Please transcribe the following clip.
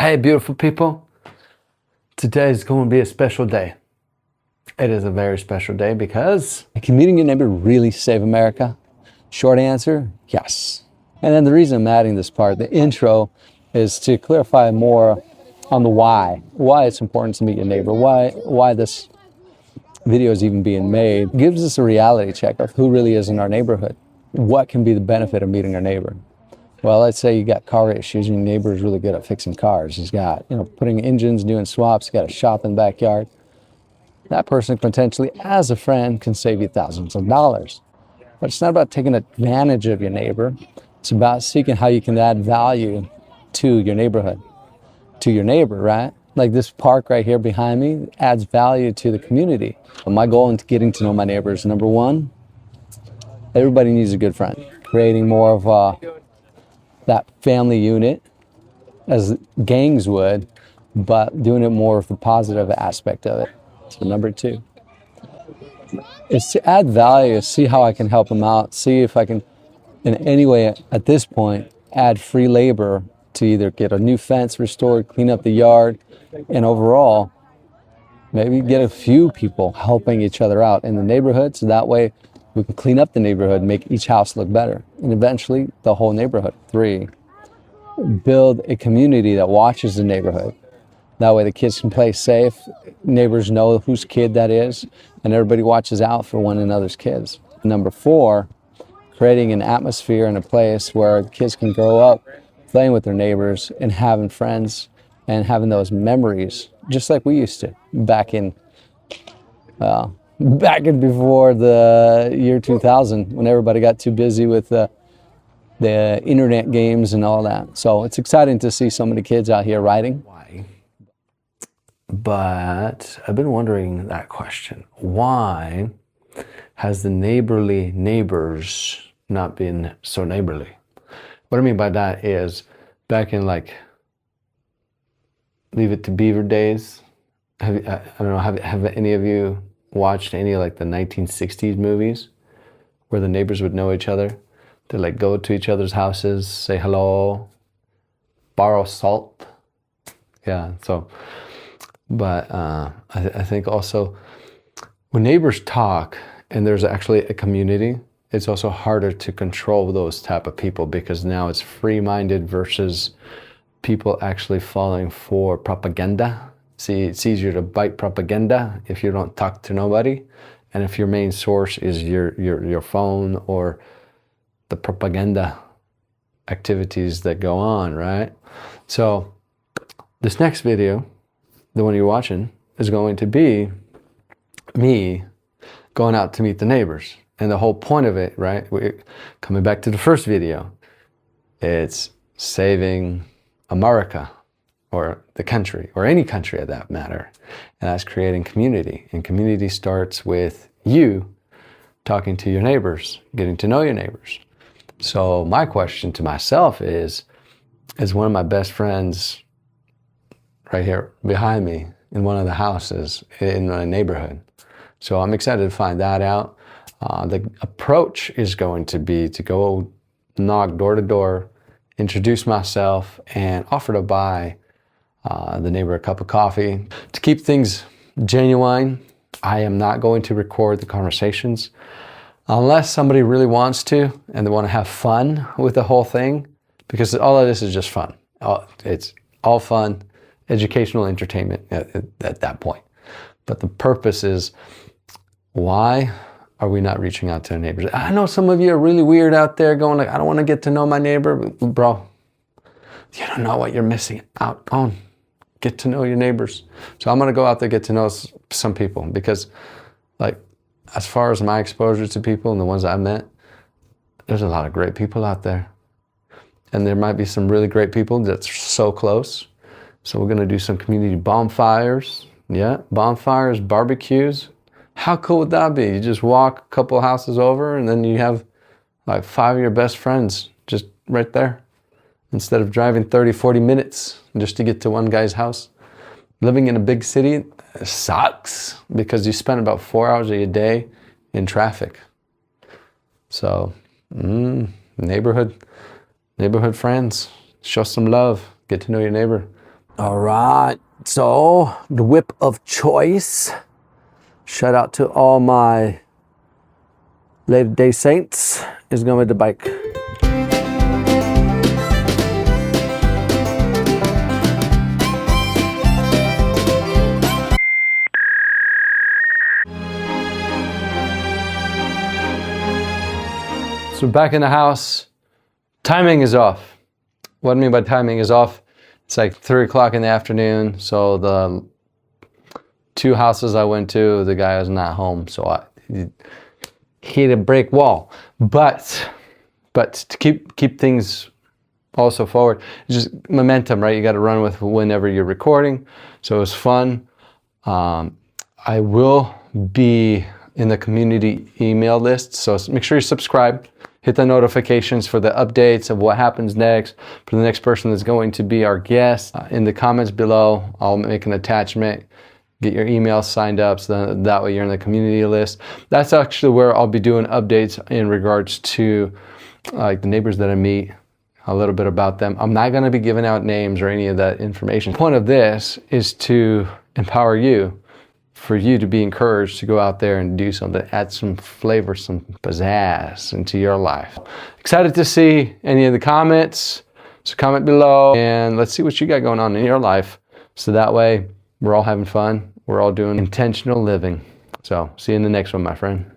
Hey, beautiful people. Today is going to be a special day. It is a very special day because... Can meeting your neighbor really save America? Short answer, yes. And then the reason I'm adding this part, the intro, is to clarify more on the why it's important to meet your neighbor, why this video is even being made. It gives us a reality check of who really is in our neighborhood. What can be the benefit of meeting our neighbor? Well, let's say you got car issues and your neighbor is really good at fixing cars. He's got, putting engines, doing swaps, got a shop in the backyard. That person potentially, as a friend, can save you thousands of dollars. But it's not about taking advantage of your neighbor. It's about seeking how you can add value to your neighborhood, to your neighbor, right? Like this park right here behind me adds value to the community. My goal in getting to know my neighbors, number one, everybody needs a good friend. Creating more of that family unit as gangs would, but doing it more of the positive aspect of it. So number two is to add value, see how I can help them out, see if I can in any way at this point add free labor to either get a new fence restored, clean up the yard, and overall maybe get a few people helping each other out in the neighborhood, so that way we can clean up the neighborhood, make each house look better, and eventually the whole neighborhood. Three, build a community that watches the neighborhood. That way the kids can play safe, neighbors know whose kid that is, and everybody watches out for one another's kids. Number four, creating an atmosphere and a place where kids can grow up playing with their neighbors and having friends and having those memories, just like we used to back in before the year 2000, when everybody got too busy with the internet games and all that. So it's exciting to see so many kids out here riding. Why? But I've been wondering that question. Why has the neighborly neighbors not been so neighborly? What I mean by that is, back in like Leave It to Beaver days, I don't know, have any of you watched any like the 1960s movies where the neighbors would know each other? They'd like go to each other's houses, say hello, borrow salt. Yeah, so, but I think also when neighbors talk and there's actually a community, it's also harder to control those type of people, because now it's free-minded versus people actually falling for propaganda. See, it's easier to bite propaganda if you don't talk to nobody, and if your main source is your phone or the propaganda activities that go on, right? So this next video, the one you're watching, is going to be me going out to meet the neighbors. And the whole point of it, right, coming back to the first video, it's saving America, or the country, or any country of that matter. And that's creating community. And community starts with you talking to your neighbors, getting to know your neighbors. So my question to myself is one of my best friends right here behind me in one of the houses in my neighborhood. So I'm excited to find that out. The approach is going to be to go knock door to door, introduce myself, and offer to buy the neighbor a cup of coffee. To keep things genuine, I am not going to record the conversations unless somebody really wants to and they want to have fun with the whole thing, because all of this is just fun. It's all fun, educational entertainment at that point. But the purpose is, why are we not reaching out to our neighbors? I know some of you are really weird out there going like, I don't want to get to know my neighbor. Bro, you don't know what you're missing out on. Get to know your neighbors. So I'm going to go out there, get to know some people, because like, as far as my exposure to people and the ones I've met, there's a lot of great people out there. And there might be some really great people that's so close. So we're going to do some community bonfires. Yeah, bonfires, barbecues. How cool would that be? You just walk a couple houses over and then you have like 5 of your best friends just right there, instead of driving 30, 40 minutes just to get to one guy's house. Living in a big city sucks because you spend about 4 hours of your day in traffic. So, neighborhood friends, show some love, get to know your neighbor. All right, so the whip of choice. Shout out to all my Later Day Saints is going to be the bike. So back in the house, timing is off. What I mean by timing is off, it's like 3 o'clock in the afternoon. So the 2 houses I went to, the guy was not home. So he hit a brick wall. But to keep things also forward, it's just momentum, right? You got to run with whenever you're recording. So it was fun. I will be in the community email list. So make sure you subscribe. Hit the notifications for the updates of what happens next, for the next person that's going to be our guest. In the comments below, I'll make an attachment. Get your email signed up so that way you're in the community list. That's actually where I'll be doing updates in regards to like the neighbors that I meet, a little bit about them. I'm not going to be giving out names or any of that information. The point of this is to empower you, for you to be encouraged to go out there and do something, add some flavor, some pizzazz into your life. Excited to see any of the comments, so comment below and let's see what you got going on in your life. So that way we're all having fun, we're all doing intentional living. So see you in the next one, my friend.